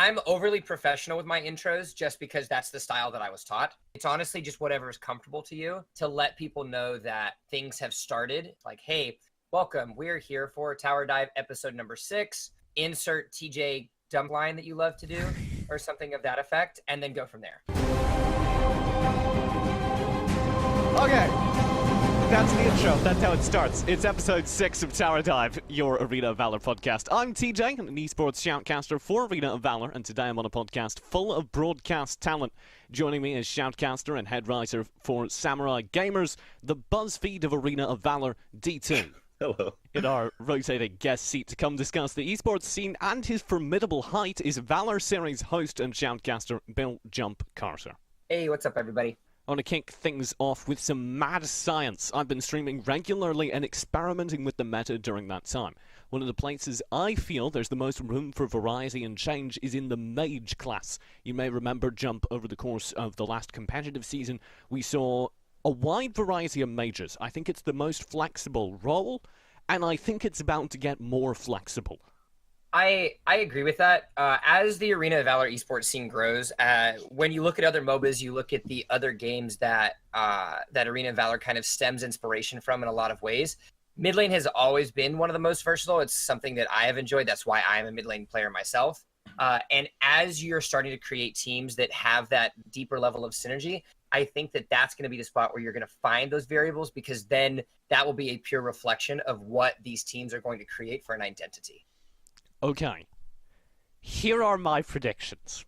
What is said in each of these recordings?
I'm overly professional with my intros just because that's the style that I was taught. It's honestly just whatever is comfortable to you to let people know that things have started. Like, hey, welcome. We're here for Tower Dive episode number 6. Insert TJ dump line that you love to do or something of that effect, and then go from there. Okay, that's the intro. That's how it starts. It's episode 6 of Tower Dive, your Arena of Valor podcast. I'm TJ, an esports shoutcaster for Arena of Valor, and today I'm on a podcast full of broadcast talent. Joining me is shoutcaster and head writer for Samurai Gamers, the BuzzFeed of Arena of Valor, DTwo. Hello. In our rotating guest seat to come discuss the esports scene and his formidable height is Valor Series host and shoutcaster Bill Jump Carter. Hey, what's up, everybody? I want to kick things off with some mad science. I've been streaming regularly and experimenting with the meta during that time. One of the places I feel there's the most room for variety and change is in the mage class. You may remember, Jump, over the course of the last competitive season, we saw a wide variety of mages. I think it's the most flexible role, and I think it's about to get more flexible. I agree with that. As the Arena of Valor esports scene grows, when you look at other MOBAs, you look at the other games that that Arena of Valor kind of stems inspiration from in a lot of ways. Mid lane has always been one of the most versatile. It's something that I have enjoyed. That's why I'm a mid lane player myself. And as you're starting to create teams that have that deeper level of synergy, I think that that's going to be the spot where you're going to find those variables, because then that will be a pure reflection of what these teams are going to create for an identity. Okay, here are my predictions.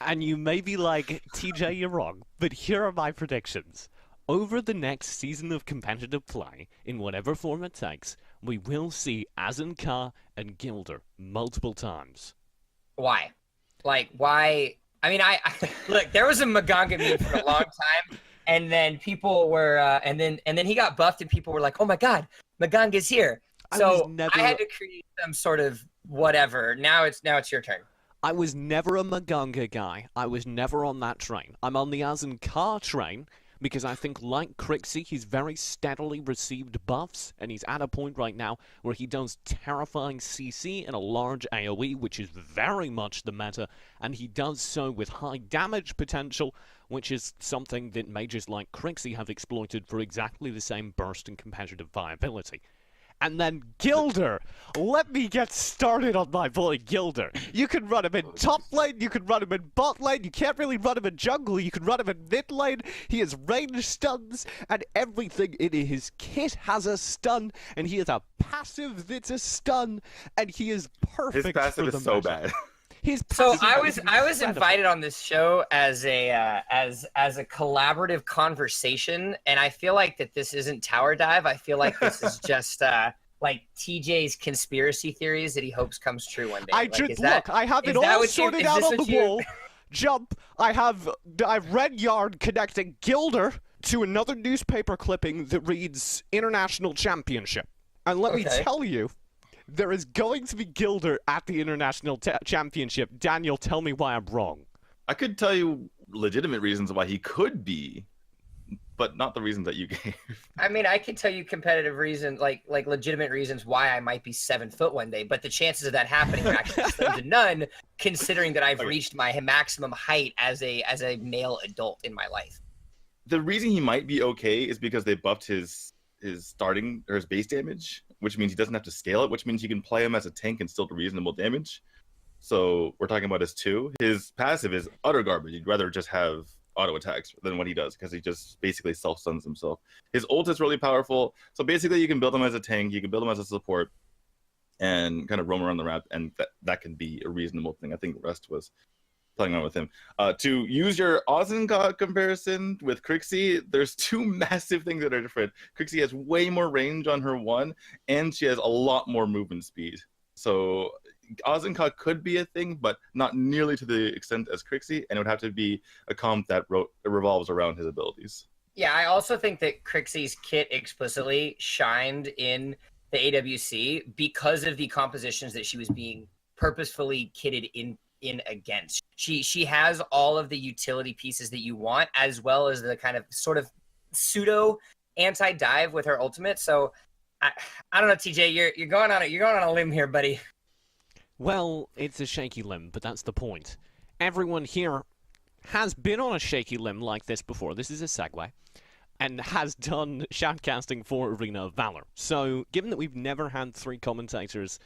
And you may be like, TJ, you're wrong, but here are my predictions. Over the next season of competitive play, in whatever form it takes, we will see Azenka and Gilder multiple times. Why? Like, why? I mean, I look, there was a Maganga meme for a long time, and then people were, and then he got buffed, and people were like, oh my god, Maganga's here. So I had to create some sort of whatever. Now it's your turn. I was never a Maganga guy. I was never on that train. I'm on the Azenka train because I think, like Crixie, he's very steadily received buffs, and he's at a point right now where he does terrifying CC and a large AoE, which is very much the meta, and he does so with high damage potential, which is something that mages like Crixie have exploited for exactly the same burst and competitive viability. And then Gilder! Let me get started on my boy Gilder. You can run him in top lane, you can run him in bot lane, you can't really run him in jungle, you can run him in mid lane. He has range stuns, and everything in his kit has a stun, and he has a passive that's a stun, and he is perfect. His passive for the is so meta. bad. So I was invited on this show as a collaborative conversation, and I feel like that this isn't Tower Dive. I feel like this is just like TJ's conspiracy theories that he hopes comes true one day. I have it all sorted out on the wall. Jump. I've red yard connecting Gilder to another newspaper clipping that reads International Championship. And let me tell you, there is going to be Gilder at the International Championship. Daniel, tell me why I'm wrong. I could tell you legitimate reasons why he could be, but not the reasons that you gave. I mean, I can tell you competitive reasons, like legitimate reasons why I might be 7 foot one day, but the chances of that happening are actually slim to none, considering that I've reached my maximum height as a male adult in my life. The reason he might be okay is because they buffed his starting or his base damage, which means he doesn't have to scale it, which means you can play him as a tank and still do reasonable damage. So we're talking about his 2. His passive is utter garbage. You'd rather just have auto attacks than what he does, because he just basically self-stuns himself. His ult is really powerful. So basically you can build him as a tank, you can build him as a support, and kind of roam around the map, and that can be a reasonable thing. I think the rest was playing around with him. To use your Azenka comparison with Crixie, there's 2 massive things that are different. Crixie has way more range on her 1, and she has a lot more movement speed. So Azenka could be a thing, but not nearly to the extent as Crixie, and it would have to be a comp that revolves around his abilities. Yeah, I also think that Crixie's kit explicitly shined in the AWC because of the compositions that she was being purposefully kitted in against. She has all of the utility pieces that you want, as well as the kind of sort of pseudo anti-dive with her ultimate. So I don't know, TJ, you're going on a limb here, buddy. Well, it's a shaky limb, but that's the point. Everyone here has been on a shaky limb like this before. This is a segue. And has done shoutcasting for Arena of Valor. So, given that we've never had 3 commentators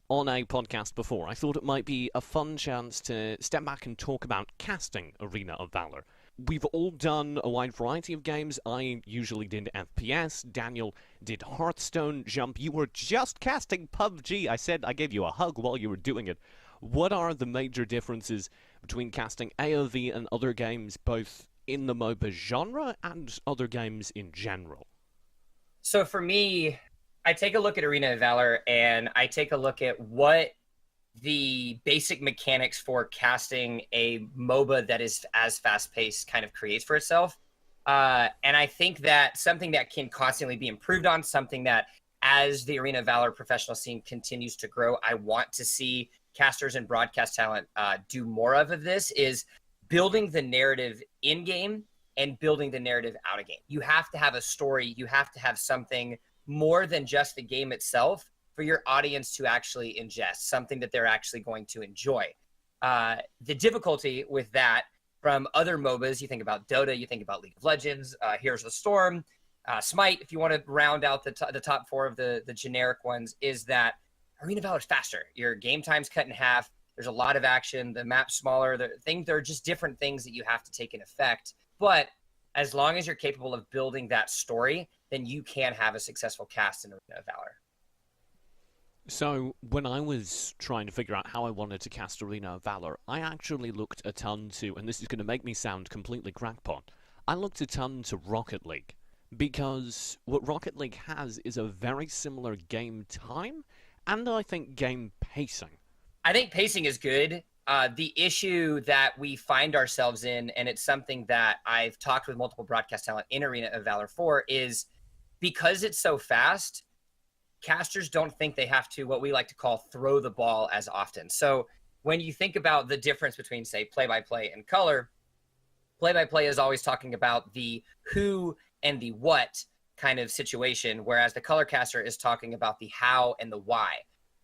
on a podcast before, I thought it might be a fun chance to step back and talk about casting Arena of Valor. We've all done a wide variety of games. I usually did FPS. Daniel did Hearthstone. Jump, you were just casting PUBG. I gave you a hug while you were doing it. What are the major differences between casting AoV and other games, both in the MOBA genre and other games in general? So for me, I take a look at Arena of Valor and I take a look at what the basic mechanics for casting a MOBA that is as fast-paced kind of creates for itself. And I think that something that can constantly be improved on, something that as the Arena of Valor professional scene continues to grow, I want to see casters and broadcast talent do more of this, is building the narrative in-game and building the narrative out-of-game. You have to have a story. You have to have something more than just the game itself for your audience to actually ingest, something that they're actually going to enjoy. The difficulty with that from other MOBAs, you think about Dota, you think about League of Legends, Heroes of the Storm, Smite, if you want to round out the top 4 of the generic ones, is that Arena of Valor is faster. Your game time's cut in half. There's a lot of action. The map's smaller. There are just different things that you have to take in effect. But as long as you're capable of building that story, then you can have a successful cast in Arena of Valor. So, when I was trying to figure out how I wanted to cast Arena of Valor, I actually looked a ton to, and this is going to make me sound completely crackpot, I looked a ton to Rocket League. Because what Rocket League has is a very similar game time, and I think game pacing. I think pacing is good. The issue that we find ourselves in, and it's something that I've talked with multiple broadcast talent in Arena of Valor for, is because it's so fast, casters don't think they have to, what we like to call, throw the ball as often. So when you think about the difference between, say, play-by-play and color, play-by-play is always talking about the who and the what kind of situation, whereas the color caster is talking about the how and the why.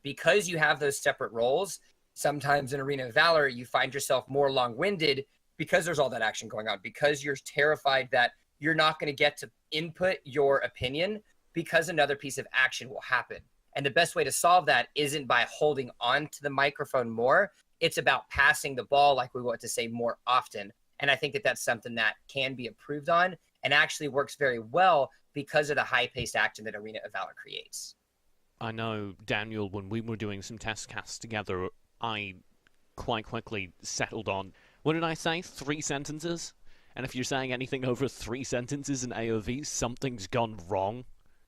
Because you have those separate roles, sometimes in Arena of Valor, you find yourself more long-winded because there's all that action going on, because you're terrified that you're not going to get to input your opinion because another piece of action will happen. And the best way to solve that isn't by holding on to the microphone more. It's about passing the ball, like we want to say, more often. And I think that that's something that can be improved on and actually works very well because of the high-paced action that Arena of Valor creates. I know, Daniel, when we were doing some test casts together, I quite quickly settled on, what did I say, 3 sentences? And if you're saying anything over 3 sentences in AoV, something's gone wrong.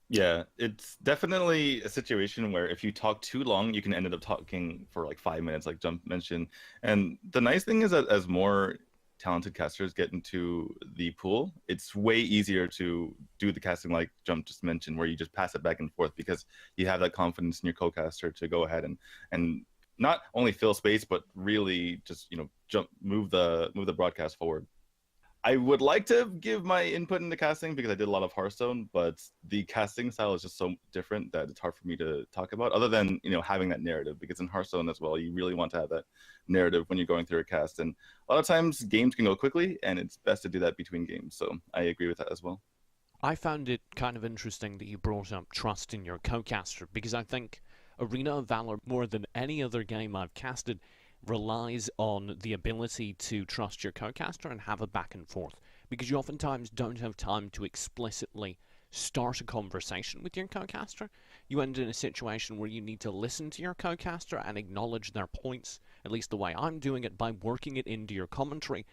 Yeah, it's definitely a situation where if you talk too long, you can end up talking for like 5 minutes, like Jump mentioned. And the nice thing is that as more talented casters get into the pool, it's way easier to do the casting like Jump just mentioned, where you just pass it back and forth because you have that confidence in your co-caster to go ahead and not only fill space, but really just, move the broadcast forward. I would like to give my input into casting because I did a lot of Hearthstone, but the casting style is just so different that it's hard for me to talk about, other than, having that narrative, because in Hearthstone as well, you really want to have that narrative when you're going through a cast. And a lot of times games can go quickly and it's best to do that between games. So I agree with that as well. I found it kind of interesting that you brought up trust in your co-caster, because I think Arena of Valor, more than any other game I've casted, relies on the ability to trust your co-caster and have a back and forth, because you oftentimes don't have time to explicitly start a conversation with your co-caster. You end in a situation where you need to listen to your co-caster and acknowledge their points, at least the way I'm doing it, by working it into your commentary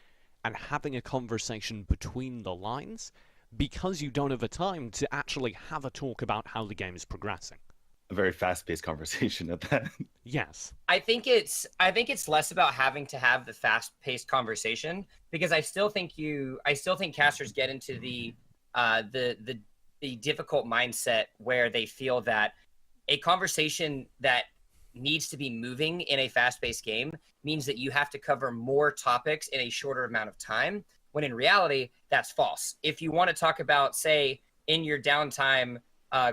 and having a conversation between the lines, because you don't have a time to actually have a talk about how the game is progressing. A very fast-paced conversation at that. Yes. I think it's less about having to have the fast-paced conversation, because I still think casters get into the difficult mindset where they feel that a conversation that needs to be moving in a fast-paced game means that you have to cover more topics in a shorter amount of time, when in reality, that's false. If you want to talk about, say, in your downtime,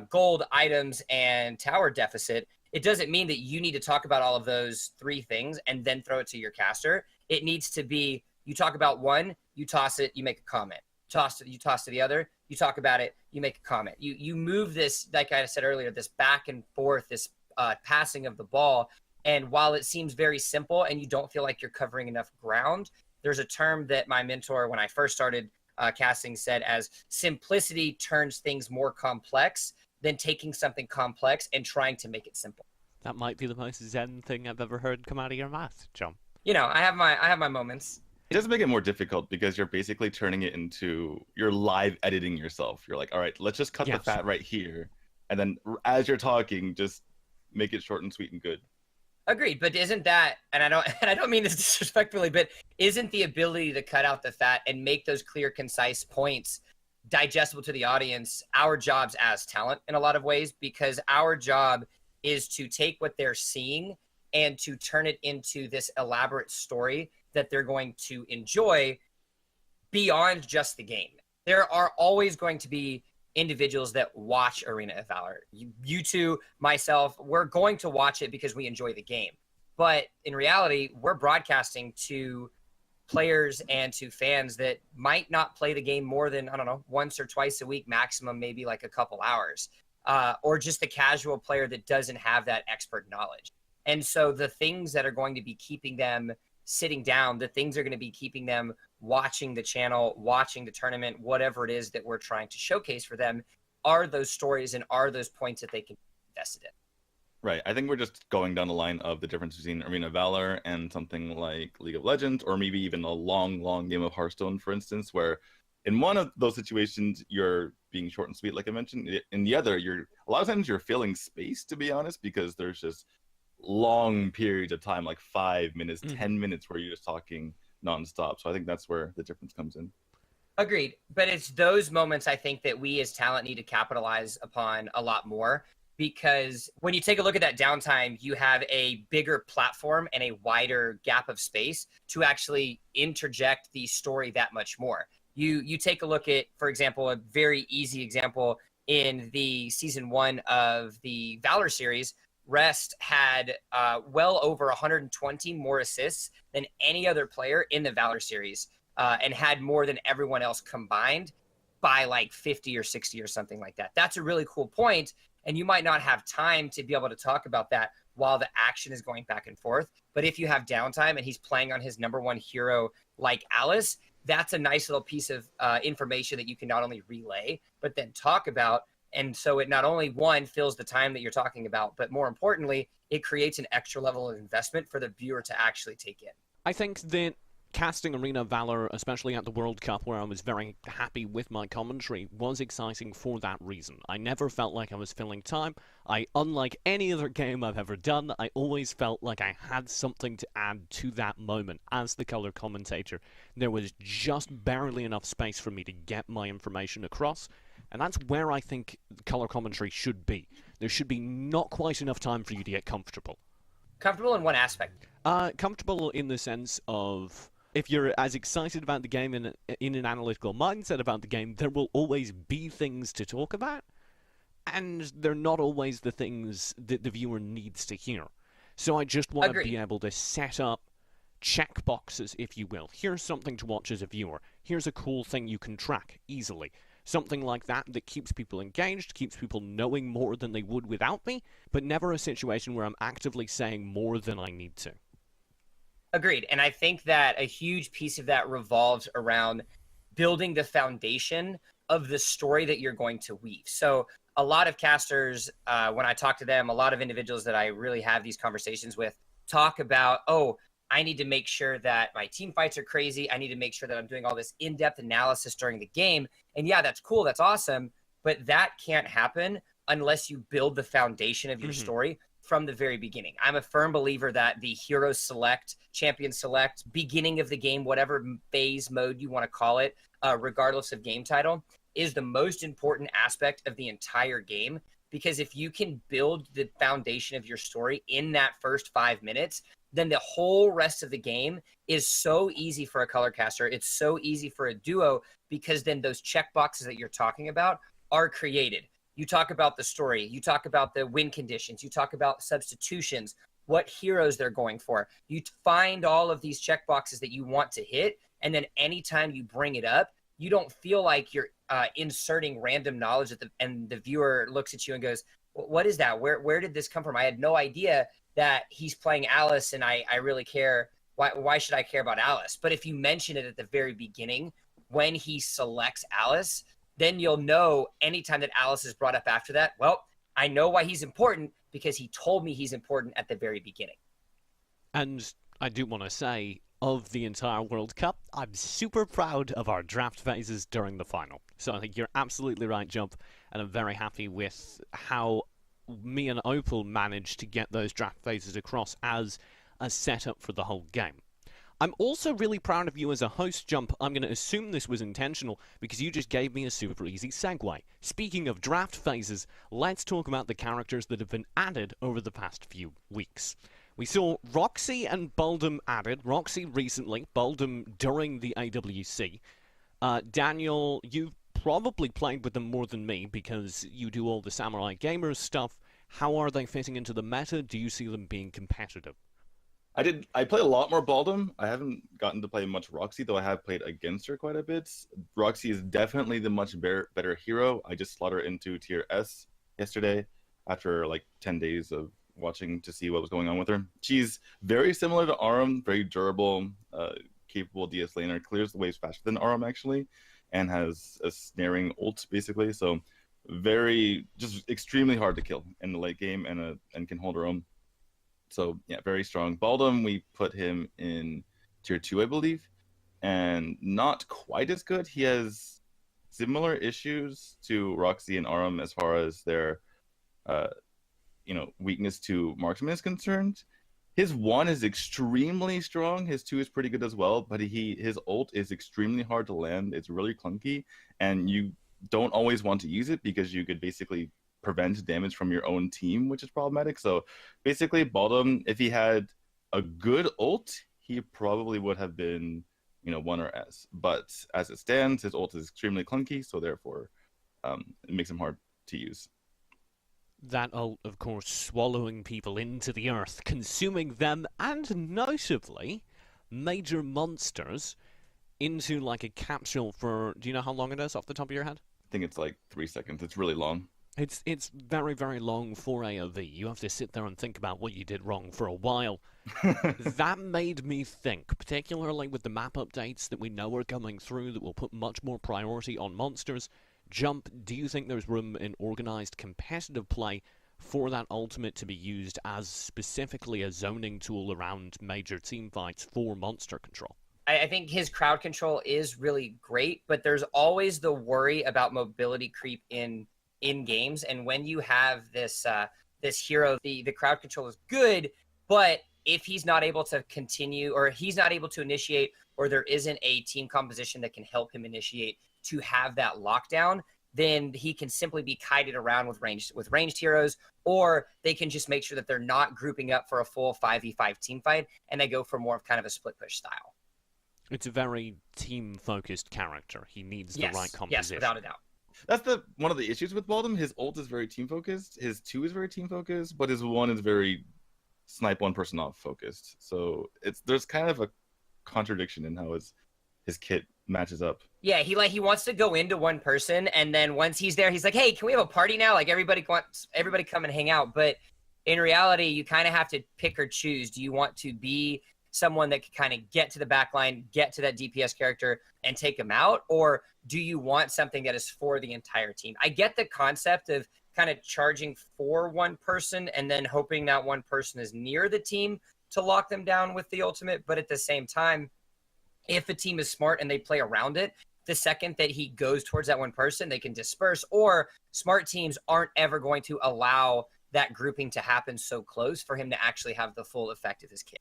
gold items and tower deficit, it doesn't mean that you need to talk about all of those 3 things and then throw it to your caster. It needs to be, you talk about one, you toss it, you make a comment. You toss to the other, you talk about it, you make a comment. You move this, like I said earlier, this back and forth, this passing of the ball. And while it seems very simple and you don't feel like you're covering enough ground, there's a term that my mentor, when I first started casting, said as simplicity turns things more complex than taking something complex and trying to make it simple. That might be the most zen thing I've ever heard come out of your mouth, John. You know, I have my moments. It does make it more difficult because you're basically turning it into, you're live editing yourself. You're like, all right, let's just cut the fat right here. And then as you're talking, just make it short and sweet and good. Agreed, but isn't that, and I don't mean this disrespectfully, but isn't the ability to cut out the fat and make those clear, concise points digestible to the audience our jobs as talent in a lot of ways? Because our job is to take what they're seeing and to turn it into this elaborate story that they're going to enjoy beyond just the game. There are always going to be individuals that watch Arena of Valor. You two, myself, we're going to watch it because we enjoy the game. But in reality, we're broadcasting to players and to fans that might not play the game more than, I don't know, once or twice a week, maximum maybe like a couple hours, or just the casual player that doesn't have that expert knowledge. And so the things that are going to be keeping them sitting down, the things are going to be keeping them watching the channel, watching the tournament, whatever it is that we're trying to showcase for them, are those stories and are those points that they can be invested in. Right. I think we're just going down the line of the difference between Arena of Valor and something like League of Legends, or maybe even a long game of Hearthstone, for instance, where in one of those situations, you're being short and sweet, like I mentioned. In the other, a lot of times you're filling space, to be honest, because there's just long periods of time, like 5 minutes, 10 minutes, where you're just talking nonstop. So I think that's where the difference comes in. Agreed. But it's those moments I think that we as talent need to capitalize upon a lot more, because when you take a look at that downtime, you have a bigger platform and a wider gap of space to actually interject the story that much more. You take a look at, for example, a very easy example in the season 1 of the Valor Series. Rest had well over 120 more assists than any other player in the Valor Series, and had more than everyone else combined by like 50 or 60 or something like that. That's a really cool point, and you might not have time to be able to talk about that while the action is going back and forth. But if you have downtime and he's playing on his number 1 hero like Alice, that's a nice little piece of information that you can not only relay, but then talk about. And so it not only, one, fills the time that you're talking about, but more importantly, it creates an extra level of investment for the viewer to actually take in. I think that casting Arena of Valor, especially at the World Cup, where I was very happy with my commentary, was exciting for that reason. I never felt like I was filling time. Unlike any other game I've ever done, I always felt like I had something to add to that moment as the color commentator. There was just barely enough space for me to get my information across. And that's where I think color commentary should be. There should be not quite enough time for you to get comfortable. Comfortable in what aspect? Comfortable in the sense of, if you're as excited about the game in an analytical mindset about the game, there will always be things to talk about, and they're not always the things that the viewer needs to hear. So I just want to be able to set up check boxes, if you will. Here's something to watch as a viewer. Here's a cool thing you can track easily. Something like that keeps people engaged, keeps people knowing more than they would without me, but never a situation where I'm actively saying more than I need to. Agreed. And I think that a huge piece of that revolves around building the foundation of the story that you're going to weave. So a lot of casters, when I talk to them, a lot of individuals that I really have these conversations with talk about, oh, I need to make sure that my team fights are crazy. I need to make sure that I'm doing all this in-depth analysis during the game. And yeah, that's cool. That's awesome. But that can't happen unless you build the foundation of your story from the very beginning. I'm a firm believer that the hero select, champion select, beginning of the game, whatever phase mode you want to call it, regardless of game title, is the most important aspect of the entire game. Because if you can build the foundation of your story in that first 5 minutes, then the whole rest of the game is so easy for a color caster. It's so easy for a duo, because then those check boxes that you're talking about are created. You talk about the story. You talk about the win conditions. You talk about substitutions, what heroes they're going for. You find all of these checkboxes that you want to hit, and then anytime you bring it up, you don't feel like you're inserting random knowledge and the viewer looks at you and goes, what is that? Where did this come from? I had no idea that he's playing Alice, and I really care. Why should I care about Alice? But if you mention it at the very beginning, when he selects Alice, then you'll know anytime that Alice is brought up after that, well, I know why he's important because he told me he's important at the very beginning. And I do want to say, of the entire World Cup, I'm super proud of our draft phases during the final. So I think you're absolutely right, Jump, and I'm very happy with how me and Opal managed to get those draft phases across as a setup for the whole game. I'm also really proud of you as a host, Jump. I'm going to assume this was intentional because you just gave me a super easy segue. Speaking of draft phases, let's talk about the characters that have been added over the past few weeks. We saw Roxy and Baldum added. Roxy recently, Baldum during the AWC. Daniel, you've probably played with them more than me because you do all the Samurai Gamers stuff. How are they fitting into the meta? Do you see them being competitive? I play a lot more Baldum. I haven't gotten to play much Roxy, though I have played against her quite a bit. Roxy is definitely the much better hero. I just slotted her into tier S yesterday after like 10 days of watching to see what was going on with her. She's very similar to Aram, very durable, capable DS laner, clears the waves faster than Aram actually, and has a snaring ult basically. So just extremely hard to kill in the late game and can hold her own. So yeah, very strong. Baldum, we put him in tier 2, I believe, and not quite as good. He has similar issues to Roxy and Aram as far as their weakness to marksman is concerned. His 1 is extremely strong. His 2 is pretty good as well, but his ult is extremely hard to land. It's really clunky, and you don't always want to use it because you could basically prevent damage from your own team, which is problematic. So basically, Baldum, if he had a good ult, he probably would have been 1 or S. But as it stands, his ult is extremely clunky, so therefore it makes him hard to use. That ult, of course, swallowing people into the earth, consuming them, and notably, major monsters into like a capsule for, do you know how long it is off the top of your head? I think it's like 3 seconds. It's really long. It's very, very long for AoV. You have to sit there and think about what you did wrong for a while. That made me think, particularly with the map updates that we know are coming through that will put much more priority on monsters. Jump, do you think there's room in organized competitive play for that ultimate to be used as specifically a zoning tool around major team fights for monster control? I think his crowd control is really great, but there's always the worry about mobility creep in games. And when you have this hero, the crowd control is good, but if he's not able to continue, or he's not able to initiate, or there isn't a team composition that can help him initiate to have that lockdown, then he can simply be kited around with ranged heroes, or they can just make sure that they're not grouping up for a full 5v5 team fight, and they go for more of kind of a split push style. It's a very team-focused character. He needs the right composition. Yes, without a doubt. That's one of the issues with Baldum. His ult is very team-focused. His 2 is very team-focused, but his 1 is very snipe one person off focused. So there's kind of a contradiction in how his kit matches up. Yeah, he wants to go into one person, and then once he's there, he's like, "Hey, can we have a party now? Like everybody come and hang out." But in reality, you kind of have to pick or choose. Do you want to be someone that can kind of get to the back line, get to that DPS character, and take him out, or do you want something that is for the entire team? I get the concept of kind of charging for one person and then hoping that one person is near the team to lock them down with the ultimate, but at the same time, if a team is smart and they play around it, the second that he goes towards that one person, they can disperse, or smart teams aren't ever going to allow that grouping to happen so close for him to actually have the full effect of his kit.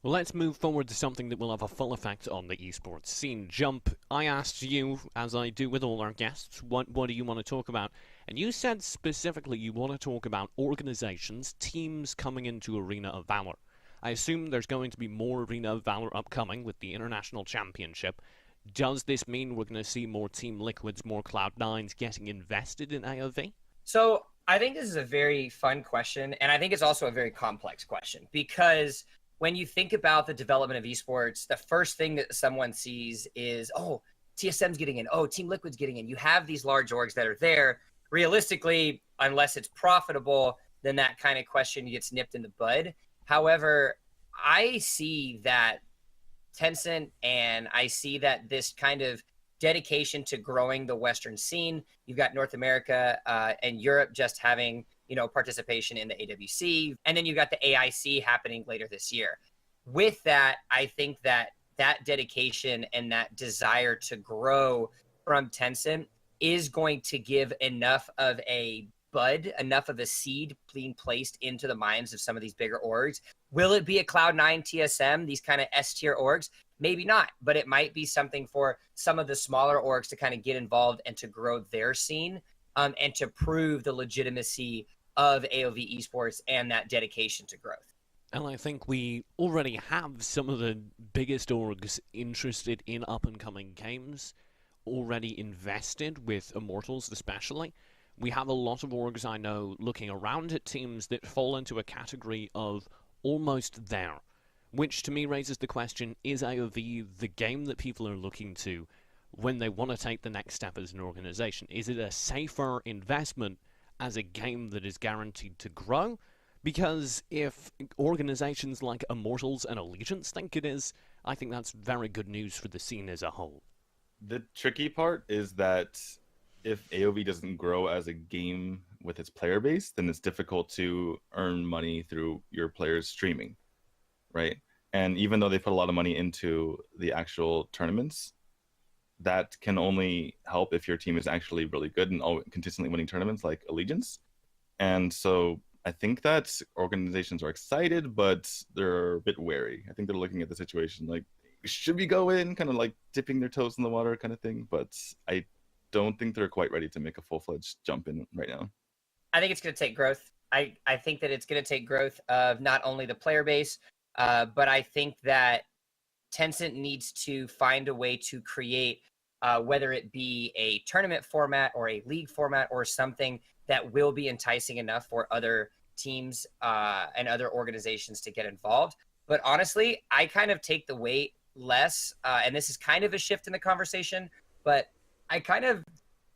Well, let's move forward to something that will have a full effect on the esports scene. Jump, I asked you, as I do with all our guests, what do you want to talk about? And you said specifically you want to talk about organizations, teams coming into Arena of Valor. I assume there's going to be more Arena of Valor upcoming with the International Championship. Does this mean we're going to see more Team Liquids, more Cloud9s getting invested in AoV? So I think this is a very fun question, and I think it's also a very complex question because when you think about the development of esports, the first thing that someone sees is, oh, TSM's getting in, oh, Team Liquid's getting in. You have these large orgs that are there. Realistically, unless it's profitable, then that kind of question gets nipped in the bud. However, I see that Tencent, and I see that this kind of dedication to growing the Western scene. You've got North America and Europe just having, participation in the AWC, and then you've got the AIC happening later this year. With that, I think that dedication and that desire to grow from Tencent is going to give enough of a bud, enough of a seed being placed into the minds of some of these bigger orgs. Will it be a Cloud9 TSM, these kind of S-tier orgs? Maybe not, but it might be something for some of the smaller orgs to kind of get involved and to grow their scene and to prove the legitimacy of AOV esports and that dedication to growth. And I think we already have some of the biggest orgs interested in up-and-coming games already invested with Immortals especially. We have a lot of orgs I know looking around at teams that fall into a category of almost there, which to me raises the question, is AOV the game that people are looking to when they want to take the next step as an organization? Is it a safer investment as a game that is guaranteed to grow? Because if organizations like Immortals and Allegiance think it is, I think that's very good news for the scene as a whole. The tricky part is that if AOV doesn't grow as a game with its player base, then it's difficult to earn money through your players streaming, right? And even though they put a lot of money into the actual tournaments, that can only help if your team is actually really good and consistently winning tournaments like Allegiance. And so I think that organizations are excited, but they're a bit wary. I think they're looking at the situation like, should we go in, kind of like dipping their toes in the water kind of thing. But I don't think they're quite ready to make a full-fledged jump in right now. I think it's going to take growth. I think that it's going to take growth of not only the player base, but I think that Tencent needs to find a way to create, whether it be a tournament format or a league format or something that will be enticing enough for other teams and other organizations to get involved. But honestly, I kind of take the weight less, and this is kind of a shift in the conversation, but I kind of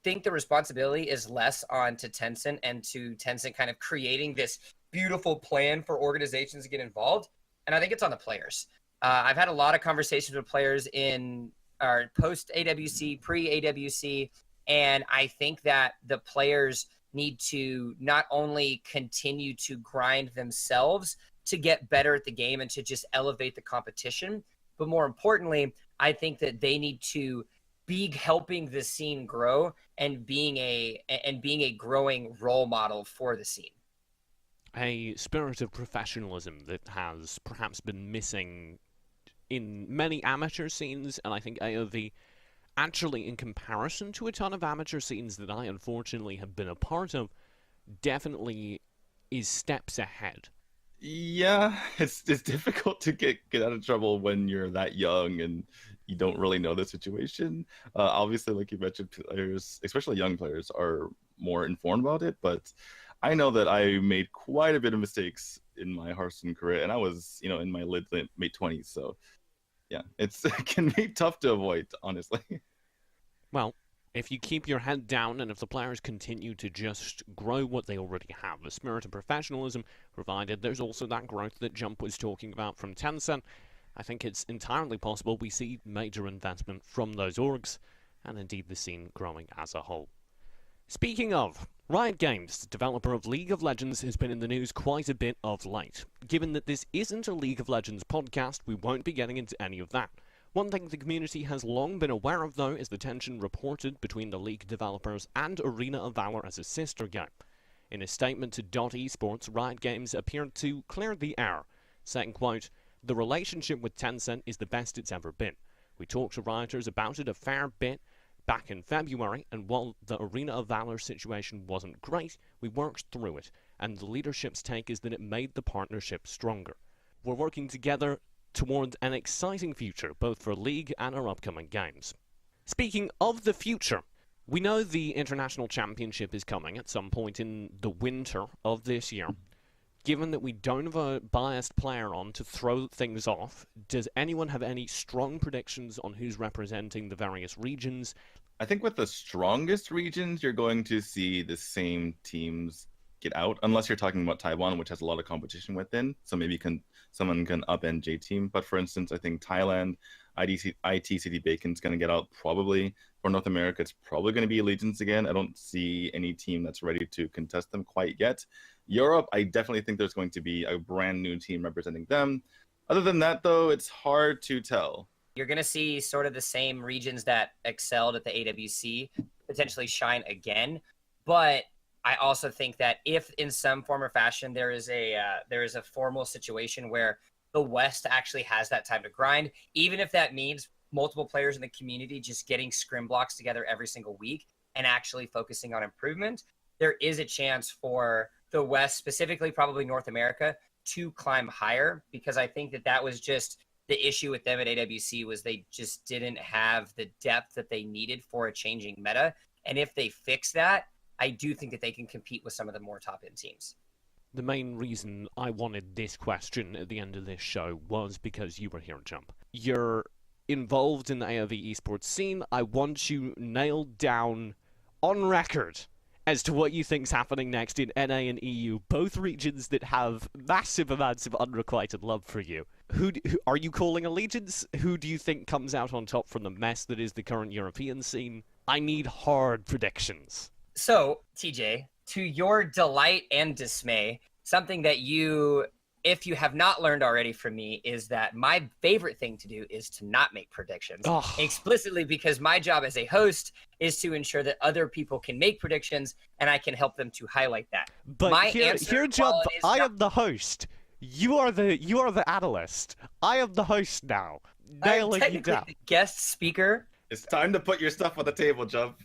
think the responsibility is less on to Tencent and to Tencent kind of creating this beautiful plan for organizations to get involved. And I think it's on the players. I've had a lot of conversations with players in our post AWC, pre AWC, and I think that the players need to not only continue to grind themselves to get better at the game and to just elevate the competition, but more importantly, I think that they need to be helping the scene grow and being a growing role model for the scene. A spirit of professionalism that has perhaps been missing in many amateur scenes, and I think AOV, actually in comparison to a ton of amateur scenes that I unfortunately have been a part of, definitely is steps ahead. Yeah, it's difficult to get out of trouble when you're that young and you don't really know the situation. Obviously, like you mentioned, players, especially young players, are more informed about it. But I know that I made quite a bit of mistakes in my Hearthstone career, and I was, in my late 20s. So, yeah, it can be tough to avoid, honestly. Well, if you keep your head down and if the players continue to just grow what they already have, a spirit of professionalism, provided there's also that growth that Jump was talking about from Tencent, I think it's entirely possible we see major investment from those orgs, and indeed the scene growing as a whole. Speaking of, Riot Games, developer of League of Legends, has been in the news quite a bit of late. Given that this isn't a League of Legends podcast, we won't be getting into any of that. One thing the community has long been aware of, though, is the tension reported between the League developers and Arena of Valor as a sister game. In a statement to Esports, Riot Games appeared to clear the air, saying, quote, "The relationship with Tencent is the best it's ever been. We talked to Rioters about it a fair bit back in February, and while the Arena of Valor situation wasn't great, we worked through it, and the leadership's take is that it made the partnership stronger. We're working together towards an exciting future, both for League and our upcoming games." Speaking of the future, We know the International Championship is coming at some point in the winter of this year. Given that we don't have a biased player on to throw things off, does anyone have any strong predictions on who's representing the various regions? I think with the strongest regions, you're going to see the same teams get out, unless you're talking about Taiwan, which has a lot of competition within. So maybe someone can upend J Team. But for instance, I think Thailand, IT City Bacon's going to get out probably. For North America, it's probably going to be Allegiance again. I don't see any team that's ready to contest them quite yet. Europe, I definitely think there's going to be a brand new team representing them. Other than that, though, it's hard to tell. You're going to see sort of the same regions that excelled at the AWC potentially shine again. But I also think that if in some form or fashion there is a formal situation where the West actually has that time to grind, even if that means multiple players in the community just getting scrim blocks together every single week and actually focusing on improvement, there is a chance for the West, specifically probably North America, to climb higher, because I think that was just the issue with them at AWC was they just didn't have the depth that they needed for a changing meta. And if they fix that, I do think that they can compete with some of the more top-end teams. The main reason I wanted this question at the end of this show was because you were here, Jump. You're involved in the AOV esports scene. I want you nailed down on record as to what you think's happening next in NA and EU, both regions that have massive amounts of unrequited love for you. Who are you calling Allegiance? Who do you think comes out on top from the mess that is the current European scene? I need hard predictions. So, TJ, to your delight and dismay, something that you, if you have not learned already from me, is that my favorite thing to do is to not make predictions. Explicitly, because my job as a host is to ensure that other people can make predictions and I can help them to highlight that. But here, Jump, I am the host. You are the analyst. I am the host now. Nailing you down. The guest speaker. It's time to put your stuff on the table, Jump.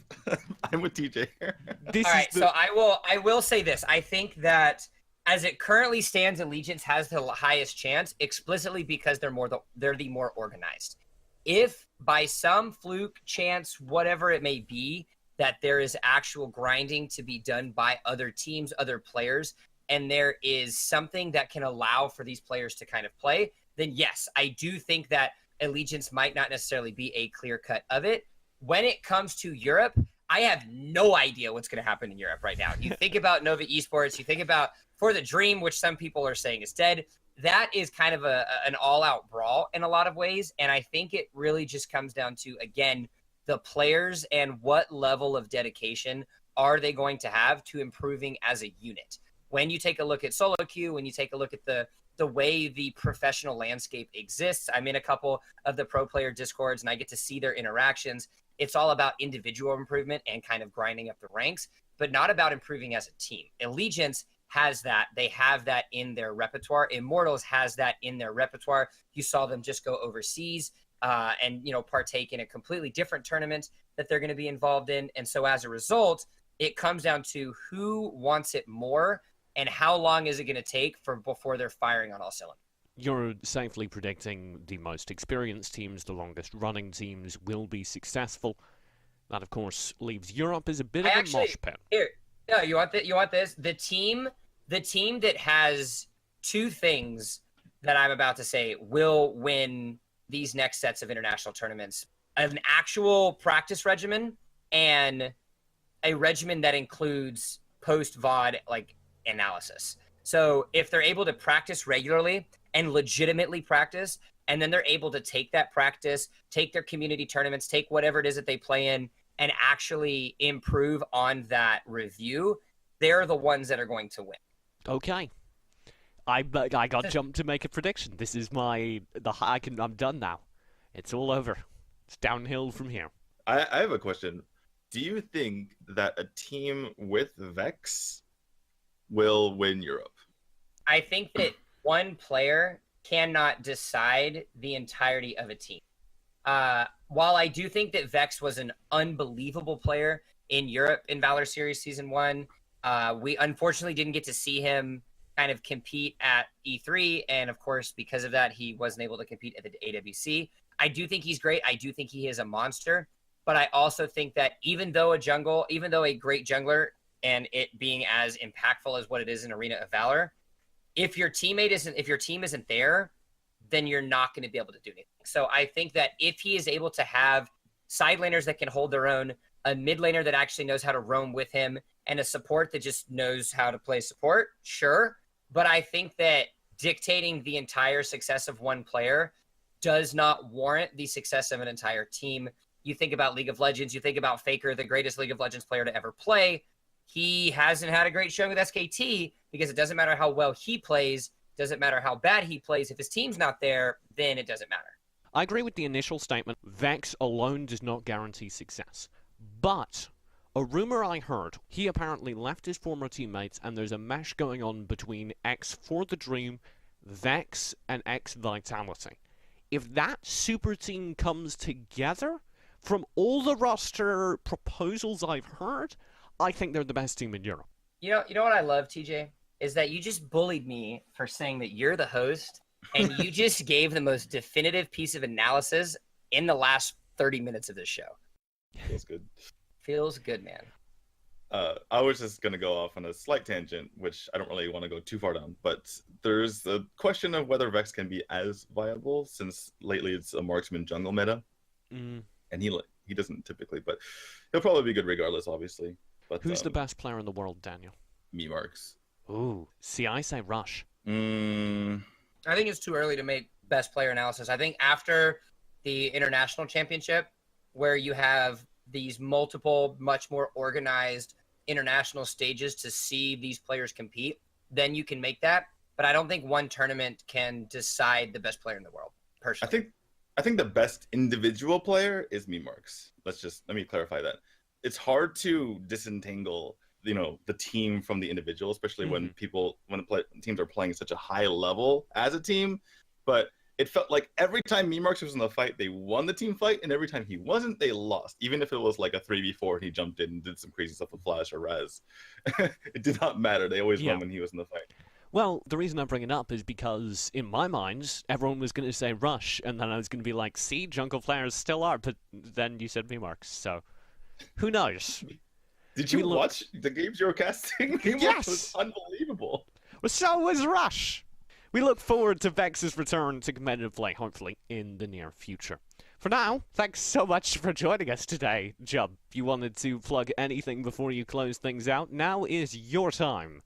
I'm with TJ here. All right, so I will say this. I think that as it currently stands, Allegiance has the highest chance, explicitly because they're the more organized. If by some fluke, chance, whatever it may be, that there is actual grinding to be done by other teams, other players, and there is something that can allow for these players to kind of play, then yes, I do think that Allegiance might not necessarily be a clear cut of it. When it comes to Europe, I have no idea what's going to happen in Europe right now. You think about Nova Esports, you think about For the Dream, which some people are saying is dead. That is kind of an all-out brawl in a lot of ways, and I think it really just comes down to, again, the players and what level of dedication are they going to have to improving as a unit. When you take a look at solo queue, when you take a look at the way the professional landscape exists, I'm in a couple of the pro player discords and I get to see their interactions. It's all about individual improvement and kind of grinding up the ranks, but not about improving as a team. Allegiance has that. They have that in their repertoire. Immortals has that in their repertoire. You saw them just go overseas and partake in a completely different tournament that they're going to be involved in. And so as a result, it comes down to who wants it more and how long is it going to take before they're firing on all cylinders. You're safely predicting the most experienced teams, the longest running teams will be successful. That, of course, leaves Europe as a bit of a mosh pit. Here, no, you want this? The team that has two things that I'm about to say will win these next sets of international tournaments: an actual practice regimen and a regimen that includes post-VOD analysis. So if they're able to practice regularly and legitimately practice, and then they're able to take that practice, take their community tournaments, take whatever it is that they play in, and actually improve on that review, they're the ones that are going to win. Okay. I got Jumped to make a prediction. This is I'm done now. It's all over. It's downhill from here. I have a question. Do you think that a team with Vex will win Europe? I think that one player cannot decide the entirety of a team. While I do think that Vex was an unbelievable player in Europe in Valor Series Season 1, we unfortunately didn't get to see him kind of compete at E3, and of course, because of that, he wasn't able to compete at the AWC. I do think he's great. I do think he is a monster. But I also think that even though a great jungler and it being as impactful as what it is in Arena of Valor, if your team isn't there, then you're not going to be able to do anything. So I think that if he is able to have side laners that can hold their own, a mid laner that actually knows how to roam with him, and a support that just knows how to play support, sure. But I think that dictating the entire success of one player does not warrant the success of an entire team. You think about League of Legends, you think about Faker, the greatest League of Legends player to ever play. He hasn't had a great showing with SKT because it doesn't matter how well he plays, doesn't matter how bad he plays. If his team's not there, then it doesn't matter. I agree with the initial statement. Vex alone does not guarantee success. But a rumor I heard, he apparently left his former teammates and there's a mesh going on between X for the Dream, Vex, and X Vitality. If that super team comes together, from all the roster proposals I've heard, I think they're the best team in Europe. You know what I love, TJ? Is that you just bullied me for saying that you're the host, and you just gave the most definitive piece of analysis in the last 30 minutes of this show. Feels good. Feels good, man. I was just going to go off on a slight tangent, which I don't really want to go too far down, but there's the question of whether Vex can be as viable, since lately it's a marksman jungle meta. And he doesn't typically, but he'll probably be good regardless, obviously. But who's the best player in the world, Daniel? Me Marks. Ooh, see, I say Rush. I think it's too early to make best player analysis. I think after the international championship, where you have these multiple, much more organized international stages to see these players compete, then you can make that. But I don't think one tournament can decide the best player in the world, personally. I think the best individual player is me Marks. Let me clarify that. It's hard to disentangle, the team from the individual, especially when teams are playing such a high level as a team. But it felt like every time me Marks was in the fight, they won the team fight, and every time he wasn't, they lost. Even if it was like a 3v4 and he jumped in and did some crazy stuff with Flash or Raz. It did not matter. They always won when he was in the fight. Well, the reason I bring it up is because, in my mind, everyone was going to say Rush, and then I was going to be like, see, jungle players still are, but then you said V-Marks, so who knows? Did you watch the games you were casting? Yes! Was unbelievable. Well, so was Rush! We look forward to Vex's return to competitive play, hopefully, in the near future. For now, thanks so much for joining us today, Jub. If you wanted to plug anything before you close things out, now is your time.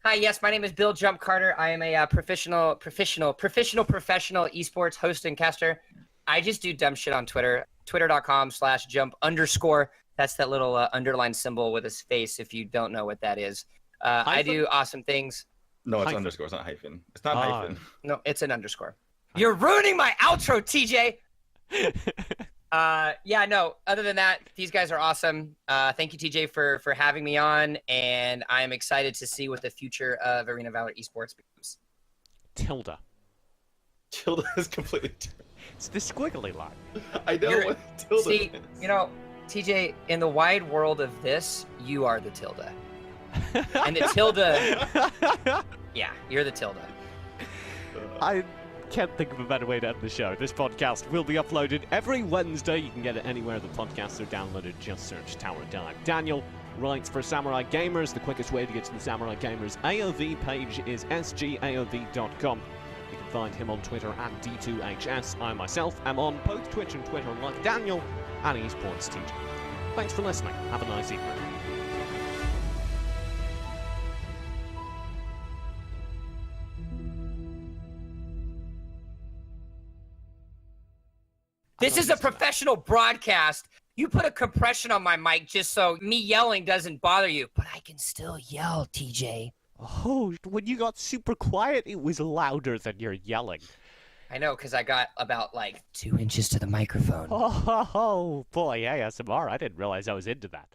Hi, yes, my name is Bill Jump Carter. I am a professional esports host and caster. I just do dumb shit on Twitter, twitter.com/jump_. That's that little underline symbol with his face, if you don't know what that is. I do awesome things. No, it's underscore. It's not hyphen. It's not hyphen. No, it's an underscore. You're ruining my outro, TJ! Other than that, these guys are awesome. Thank you, TJ, for having me on, and I'm excited to see what the future of Arena Valor Esports becomes. Tilde. Tilde is completely different. It's the squiggly line. I know what tilde is. TJ, in the wide world of this, you are the tilde. And the tilde... Yeah, you're the tilde. I can't think of a better way to end the show. This podcast will be uploaded every Wednesday. You can get it anywhere the podcasts are downloaded. Just search Tower Dive. Daniel writes for Samurai Gamers. The quickest way to get to the Samurai Gamers AOV page is sgaov.com. You can find him on Twitter at D2HS. I myself am on both Twitch and Twitter like Daniel and Esports TJ. Thanks for listening. Have a nice evening. This is a professional broadcast. You put a compression on my mic just so me yelling doesn't bother you. But I can still yell, TJ. Oh, when you got super quiet, it was louder than your yelling. I know, because I got about, 2 inches to the microphone. Oh, boy, ASMR. I didn't realize I was into that.